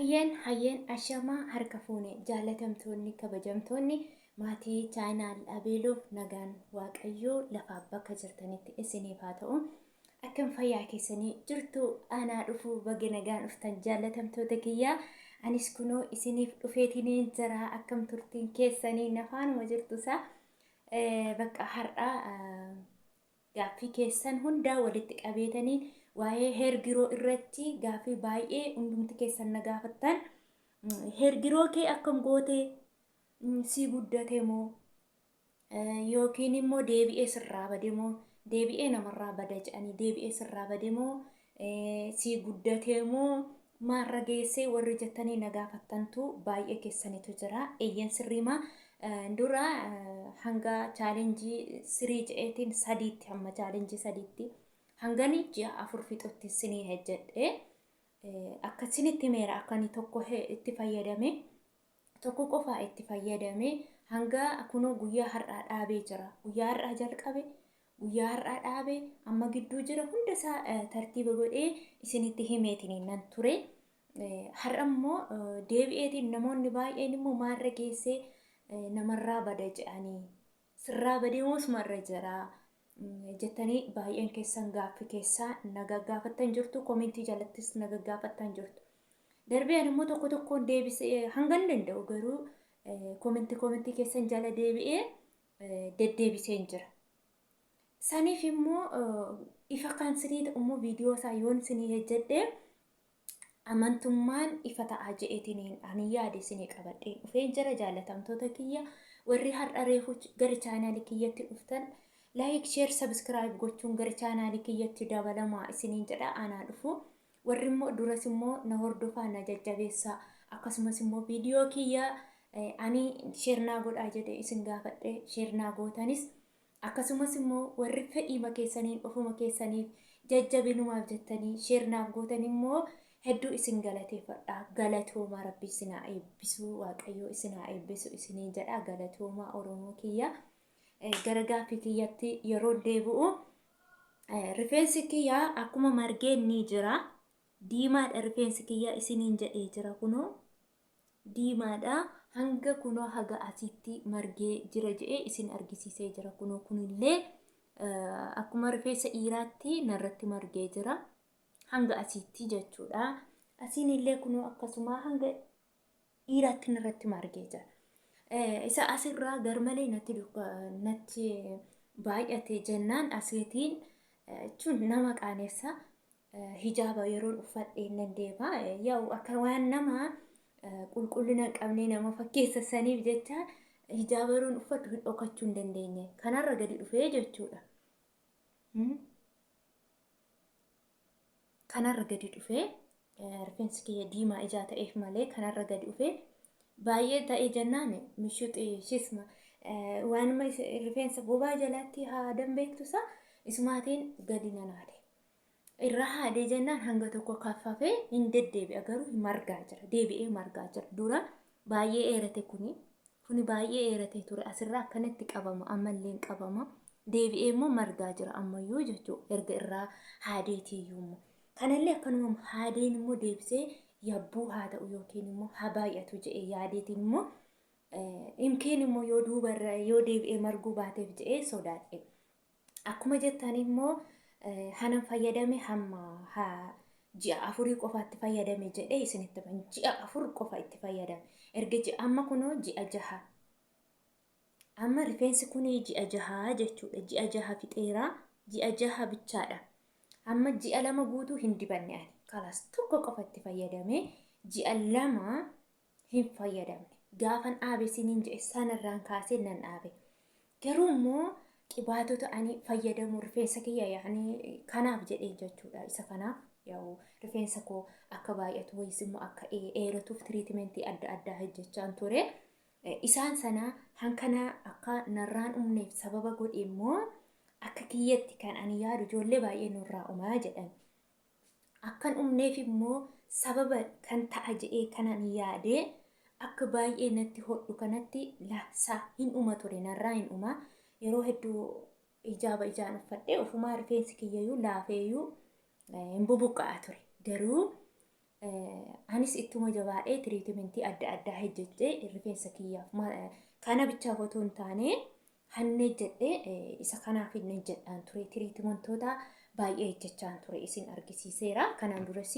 Hayyeen ashamaa harka fuune jaalatamtoonni kabajamtoonni maatii chaayinaal abeeloof nagaan waaqayyoo lafaaf bakka jirtanitti isiniif haa ta'u. Akkam fayyaa keessanii jirtu aanaa dhufuu baga nagaan dhuftan jaalatamtoota kiyyaa. Anis kunoo isiniif dhufeetiniin jira akkam turtiin keessanii nafaanuma jirtusaa bakka har'aa gaaffii keessan hundaa walitti qabeetanii waa'ee hergiroo irratti gaaffii baay'ee hundumti keessan na gaafattan. Hergiroo kee akkam gootee si guddate moo yookiin immoo deebi'ee sirraa bade moo deebi'ee namarraa bada jedhanii deebi'ee sirraa bade moo si guddate moo maarra geessee warri jettanii na gaafattantu baay'ee keessanitu jira. Eeyyan sirriima dura hanga chaalenjii sirii jedheetiin sadiitti hamma chaalenjii sadiitti hangani ji'a 4 fixutti sinii hejjedhe akkasinitti meera akkani tokko itti fayyadame tokko qofa itti fayyadame hanga kunoo guyyaa har'aa dhaabee jira. Guyyaa har'aa jalqabe guyyaa har'aa dhaabee amma gidduu jira hunda isaa tartiiba godhee isinitti himeetiin nan ture. Har'a immoo deebi'eetiin namoonni baay'een immoo maarra geessee namarraa bada jedhanii sirraa badee moo sumarra jira jettanii baay'een keessan gaaffii keessaa na gaggaafattan jirtu. Komentii jalattis na gaggaafattan jirtu. Darbeen immoo tokko tokkoon deebisee hangan danda'u garuu komentii keessan jala deebi'ee deddeebiseen jira. Saniif immoo ifa kan sinii ta'ummoo viidiyoo isaa yoon sinii hejjedhe amantummaan ifa ta'aa je'eetiniin ani yaade sinii qabadheen dhufeen jira jaalatamtoota kiyya. Warri har'a reefu gara chaanaalii kiyyatti dhuftan like share subscribe gochuun gara chaanaalii kiyyatti dabalamaa isiniin jedha aanaa dhufu. Warri immoo duras immoo na hordofaa na jajjabeessaa akkasumas immoo viidiyoo kiyya ani sheernaa godhaa jedhe isin gaafadhe sheernaa gootanis akkasumas immoo warri fedhiima keessaniin ofuma keessaniif jajjabinumaaf jettanii sheernaaf gootan immoo hedduu isin galateeffadha. Galatooma rabbi isinaa eebbisu waaqayyoo isinaa eebbisu isiniin jedha. Galatooma oromoo kiyya. Gara gaaffii kiyyatti yeroo deebi'u rifeensi kiyya akkuma margee ni jira. Diimaadha rifeensi kiyya isiniin jedhee jira kunoo diimaadha hanga kunoo haga asitti margee jira jedhee isin argisiisee jira. Kunoo kunillee akkuma rifeensa dhiiraatti narratti margee jira hanga asitti jechuudha. Asinillee kunoo akkasuma hanga dhiiraatti narratti margee jira. Isa asirraa garmalee natti baay'ate jennaan asiitiin jechuun nama qaaneessa. Hijaaba yeroo uffadhee nan deema yaa'u akka waan nama qulqullina qabnee nama fakkeessa saniif jecha hijaaba yeroo uffadhu dhokachuu hin dandeenye kanarra gadi dhufee jechuudha. Kanarra gadi dhufee rifeensi kiyya diimaa ijaa ta'eef malee kanarra gadi dhufee baay'ee ta'ee jennaan mishuuxi shisma waan rifeensa bobaa jalaatti haa dambeektusa isumaatiin gadi nanaade. Irra haadee jennaan hanga tokko kaffafee hin deddeebi'a garuu margaa jira deebi'ee margaa jira. Dura baay'ee eerate kuni baay'ee eerate ture asirraa akkanatti qabama ammallee qabama deebi'ee immoo margaa jira ammayyuu jechuudha. Erga irraa haadeetiyyuu kanallee akkanuma haadeen immoo deebisee yabbuu haa ta'u yookiin immoo haa baay'atu jedhee yaadeetiin immoo imkeen immoo yoo duubarra yoo deebi'ee marguu baateef jedhee sodaadhe. Akkuma jettan immoo hanan fayyadame hamma ji'a 4 qofaatti fayyadame jedhee isinitti himan. Ji'a 4 qofa itti fayyadame. Erga ji'a amma kunoo ji'a 6. Amma rifeensi kuni ji'a 6 jechuudha. Ji'a 6 fixeera. Ji'a 6 bichaadha. Amma ji'a 2 guutuu hin dibanne ani. Kalaas tokko qofa itti fayyadame. Ji'a 2 hin fayyadamne. Gaafan dhaabe siniin jedhe sanarraan kaasee nan dhaabe. Garuu immoo qibaatota ani fayyadamu rifeensa kiyya yaani kanaaf jedhee jechuudha. Isa kanaaf yaa'u rifeensa koo akka baay'atu wayis immoo akka eeratuuf tiriitimentii adda addaa hojjechaan ture. Isaan sana hankana akka narraan umneef sababa godhe immoo akka kiyyatti kan ani yaadu ijoollee baay'ee nurraa umaa jedhan. Akkan umneef immoo sababa kan ta'a jedhee kanan yaade akka baay'ee natti hodhu kanatti laafsaa hin uma ture narraa hin uma. Yeroo hedduu hijaaba ijaan uffadhee ofumaa rifeensi kiyyayyuu laafeeyyuu hin bubuqqa'a ture. Garuu anis ittuma jabaadhee tiriitimentii adda addaa hojjedhee rifeensa kiyyaaf kana bichaa otoo hin taane hannee jedhee isa kanaaf hin jedhaan ture tiriitimentoota baay'ee hojjechaan ture isin argisiiseera. Kanaan duras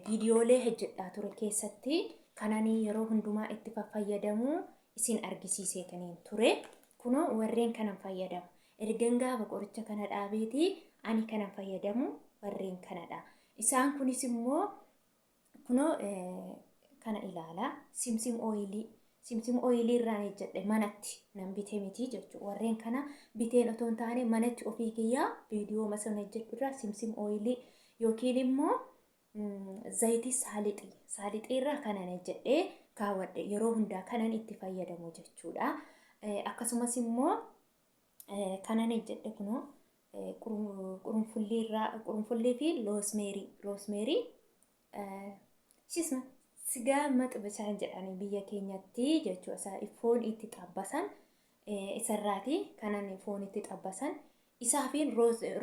viidiyoolee hojjedhaa ture keessatti kananii yeroo hundumaa itti fayyadamu isin argisiiseetaniin ture. Kunoo warreen kanan fayyadamu. Ergan gaafa qoricha kana dhaabeeti ani kanan fayyadamu warreen kanadha. Isaan kunis immoo kunoo kana ilaala simsim oilii irraan hojjedhe manatti nan bitee miti jechuudha. Warreen kana biteen otoo hin taane manatti ofii kiyyaa viidiyoo masana hojjedhu irraa simsim oilii yookiin immoo zayitii saalixii irraa kanan hojjedhee kaawwadhe yeroo hundaa kanan itti fayyadamu jechuudha. Akkasumas immoo kanan hojjedhe kunoo qurunfullii fi roosmeerii shisma sigaa maxibashaan jedhanii biyya keenyatti jechuudha. Foon itti xabbasan isarraati kanan foon itti xabbasan isaa fi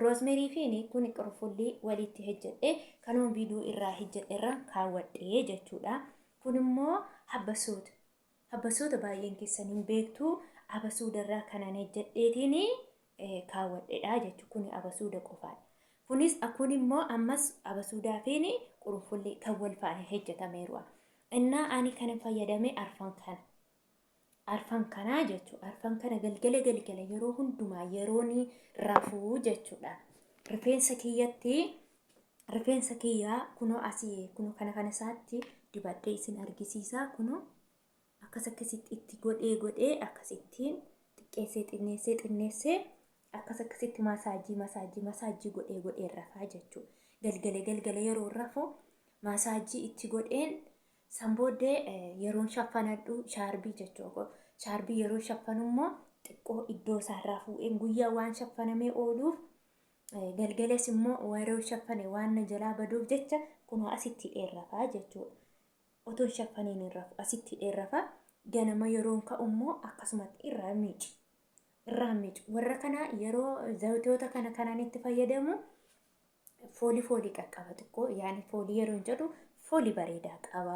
roosmeerii fi kun qurunfullii walitti hojjedhe kanuun viidiyoo irraa hojjedhe irra kaawwadhe jechuudha. Kun immoo habbasuuta baay'een keessaniin beektu abasuuda irraa kanan hojjedheetiin kaawwadheedha jechuudha. Kun abasuuda qofaadha. Kunis akkun immoo ammas abasuudaa fi qurunfullii kan wal faana hojjetameeru. Innaa ani kan fayyadame arfan kanaa jechuudha. Arfan kana galgala yeroo hundumaa yeroon rafuu jechuudha. Rifeensa kiyyaa kunoo asii kunoo kana isaatti dibadhee isin argisiisa. Kunoo akkasitti itti godhee akkasittiin xiqqeessee xinneessee akkasitti masaajii godhee rafaa jechuudha. Galgala yeroo rafu masaajii itti godheen sanbooddee yeroon shaffanadhu shaarbii jechuudha. Shaarbii yeroo shaffanu immoo xiqqoo iddoo isaarraa fuudheen guyyaa waan shaffanamee ooluuf galgalas immoo yeroo shaffane waan na jalaa baduuf jecha kunoo asitti dheerrafaa jechuudha. Otoon shaffaniin hin rafu asitti dheerrafa. Ganama yeroon ka'u immoo akkasumatti irraa miicu. Warra kana yeroo zayitoota kanaan itti fayyadamu foolii qaqqaba xiqqoo yaani foolii yeroo jedhu foolii bareedaa qaba.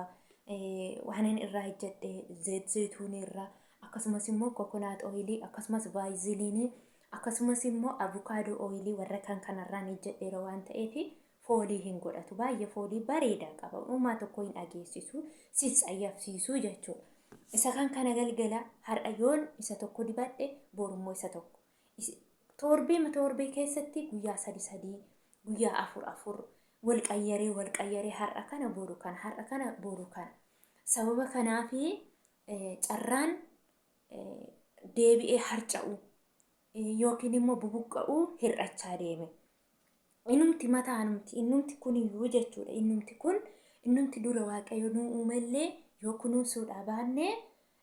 Waanan irraa hojjedhe zayituun irraa akkasumas immoo kokonaat oilii akkasumas vaaziliinii akkasumas immoo avukaadoo oilii warra kanarraan hojjedheera waan ta'eef foolii hin godhatu. Baay'ee foolii bareedaa qaba. Uumaa tokko hin dhageessisu sis ayyabsiisu jechuudha. Isa kana galgala har'a yoon isa tokko dibadhe borummoo isa tokko. Torbee keessatti guyyaa 3 guyyaa 4 wal qayyaree har'a kana boru kana. Sababa kanaafi carraan deebi'ee harca'u yookiin immoo bubuqqa'u hir'achaa deeme. Innumti kuniyyuu jechuudha. Innumti dura waaqayyo nu uumellee yoo kunuunsuudhaa baannee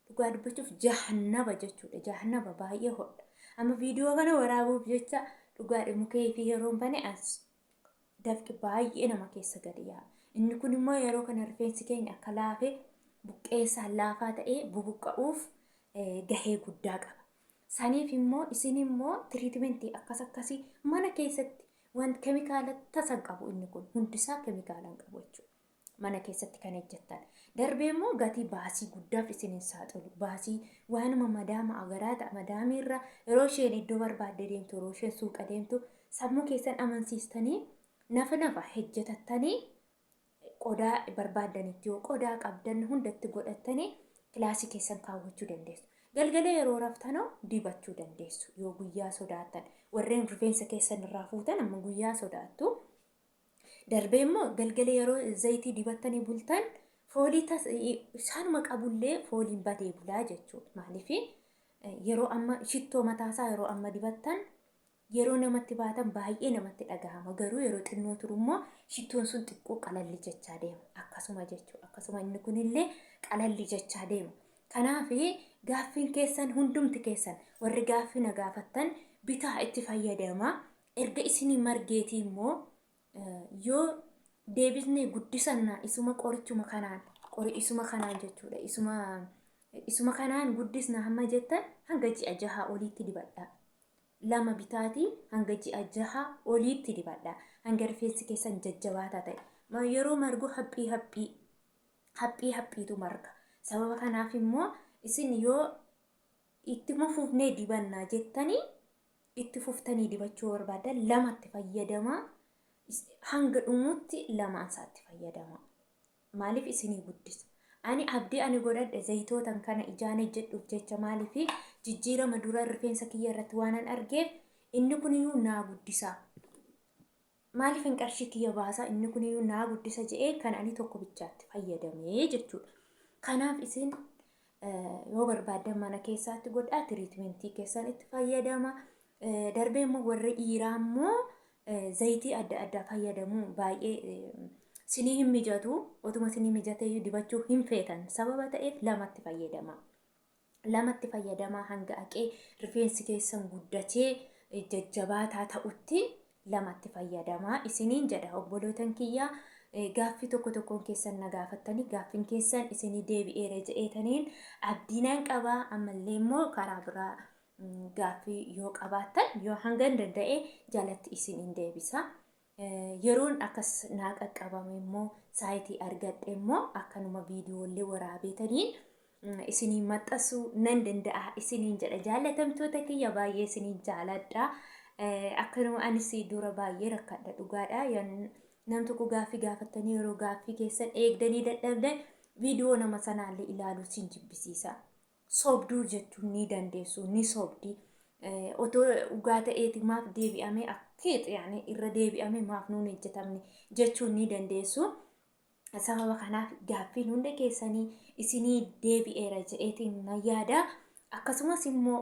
dhugaa dubbachuuf jahannaba jechuudha. Jahannaba baay'ee hodha. Amma viidiyoo kana waraabuuf jecha dhugaadha mukee fi yeroo bane as dafqi baay'ee nama keessa gadi yaa'a. Inni kun immoo yeroo kana rifeensi keenya akka laafee buqqeessaan laafaa ta'ee bubuqqa'uuf gahee guddaa qaba. Saniif immoo isin immoo tiriitimentii akkasii mana keessatti waan keemikaala tasan qabu inni kun hundisaa keemikaalaan qabu jechuudha. Mana keessatti kan hojjettan. Darbee immoo gatii baasii guddaaf isinin saaxilu. Baasii waanuma madaama agaraata madaamirra yeroo isheen iddoo barbaadde deemtu yeroo isheen suuqa deemtu sammuu keessan amansiistanii nafa hojjetattanii qodaa barbaaddanitti yoo qodaa qabdan hundatti godhattanii kilaasii keessan kaawwachuu dandeessu. Galgala yeroo raftanoo dibachuu dandeessu yoo guyyaa sodaattan. Warreen rifeensa keessan irraa fuutan amma guyyaa sodaattu. Darbee immoo galgala yeroo zayitii dibattanii bultan foolii isaanuma qabullee fooliin badee bulaa jechuudha. Maaliif yeroo amma shittoo mataasaa yeroo amma dibattan yeroo namatti baatan baay'ee namatti dhagahama. Garuu yeroo xinnoo turu immoo shittoon sun xiqqoo qalalli jechaa deema. Akkasuma jechuudha. Akkasuma inni kunillee qalalli jechaa deema. Kanaaf gaaffiin keessan hundumti keessan warri gaaffii na gaafattan bitaa itti fayyadama. Erga isinii margeetii immoo yoo deebisnee guddisannaa isuma qorichuma kanaan jechuudha. Isuma kanaan guddisna hamma jettan hanga ji'a 6 oliitti dibadhaa. 2 bitaatii hanga ji'a 6 oliitti dibadhaa. Hanga rifeensi keessan jajjabaataa ta'e. Yeroo margu haphii haphiitu marga. Sababa kanaaf immoo isin yoo itti fuufnee dibannaa jettanii itti fuuftanii dibachuu barbaadan lamatti fayyadamaa. Hanga dhumutti lamaan isaatti fayyadama. Maaliif isinii guddisa? Ani abdii ani godhadhe zayitootan kana ijaan ejjedhuuf jecha maaliif jijjiirama dura rifeensa kiyya irratti waanan argeef inni kuniyyuu naa guddisa. Maaliif hin qarshii kiyya baasa inni kuniyyuu naa guddisa jedhee kan ani tokko bichaatti fayyadamee jechuudha. Kanaaf isin yoo barbaadan mana keessaatti godhaa tiriitmentii keessan itti fayyadama. Darbee immoo warri dhiiraa immoo zayitii adda addaa fayyadamu baay'ee sinii hin mijatu. Otuma sinii mijatee dibachuu hin feetan sababa ta'eef lamatti fayyadama. Lamatti fayyadama hanga aqee rifeensi keessan guddatee jajjabaataa ta'utti lamatti fayyadama. Isiniin jedha obbolootan kiyyaa gaaffii tokkoon keessan na gaafattanii gaaffiin keessan isinii deebi'eera jedheetaniin abdiinaan qabaa. Ammallee immoo karaa biraa gaaffii yoo qabaattan yoo hanga danda'e jalatti isiniin deebisa. Yeroon akkas naa qaqqabame immoo saayitii argadhe immoo akkanuma viidiyoolee waraabeetaniin isinii maxxansuu nan danda'a isiniin jedha. Jaallatamtoota kiyya baay'ee isiniin jaaladha. Akkanuma anis dura baay'ee rakkadha dhugaadha. Nam tokko gaaffii gaafattanii yeroo gaaffii keessan eegdanii dadhabdan viidiyoo nama sanaallee ilaaluu sin jibbisiisa. Sobduu jechuun ni dandeessu ni sobdi. Otoo dhugaa ta'eeti maaf deebi'amee akkeetti yaani irra deebi'amee maaf nuun hojjetamne jechuun ni dandeessu. Sababa kanaaf gaaffiin hunda keessanii isinii deebi'eera jedheetiin na yaada. Akkasumas immoo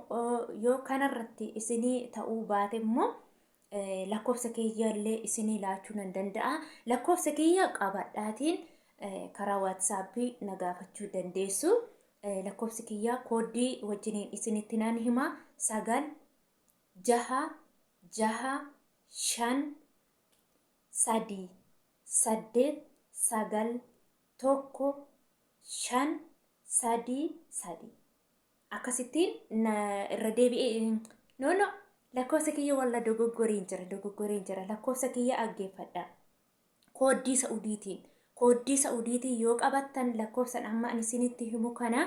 yoo kanarratti isinii ta'uu baate immoo lakkoofsa kiyyaallee isinii laachuu nan danda'a. Lakkoofsa kiyya qabadhaatiin karaa waatsaappii na gaafachuu dandeessu. Lakkoofsi kiyyaa kooddii wajjiniin isinitti nan hima 9 6 6 5 3 8 9 1 5 3 3 akkasittiin irra deebi'ee lakkoofsa kiyya walla dogoggoreen jira lakkoofsa kiyya aggeeffadha. Kooddii Saa'udiitiin yoo qabattan lakkoofsan amma ani isinitti himu kana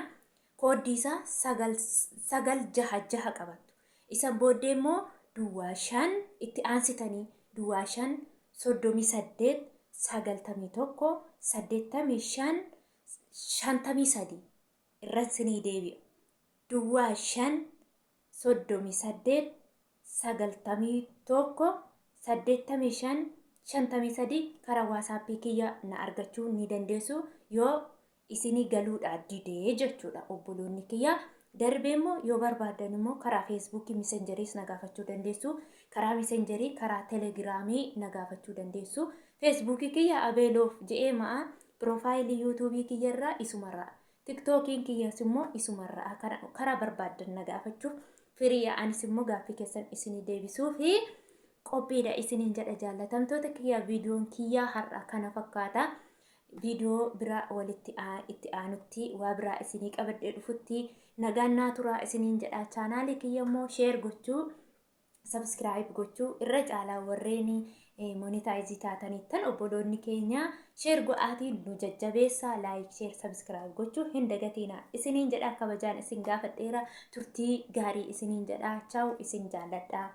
kooddii isaa 966 qabattu. Isa booddee immoo duwwaa 5 itti aansitanii duwwaa 5 38 91 85 53 irra isinii deebi'a. Duwwaa 5 38 91 85 53 karaa waatsaappii kiyya na argachuu ni dandeessu yoo isinii galuudha didee jechuudha obboloonni kiyya. Darbee immoo yoo barbaadan immoo karaa feesbuukii messenjeriis na gaafachuu dandeessu. Karaa messenjerii karaa telegiraamii na gaafachuu dandeessu. Feesbuukii kiyya Abeeloof jedhee ma'a. Piroofaayilii yuutuubii kiyyarraa isumarraa. Tiktookiin kiyyas immoo isumarraa karaa barbaadan na gaafachuuf firii anis immoo gaaffii keessan isinii deebisuu fi qophiidha isiniin jedha jaallatamtoota kiyya. Viidiyoon kiyya har'a kana fakkaata. Viidiyoo biraa walitti itti aanutti waa biraa isinii qabadhee dhufutti nagaan naa turaa isiniin jedha. Chaanaalii kiyya immoo sheer gochuu subscribe gochuu irra caalaa warreen monetaayizii taataniittan obboloonni keenya sheer godhaatiin nu jajjabeessaa. Laayik sheer subscribe gochuu hin dagatina isiniin jedha. Kabajaan isin gaafadheera. Turtii gaarii isiniin jedha. Ciao isin jaalladha.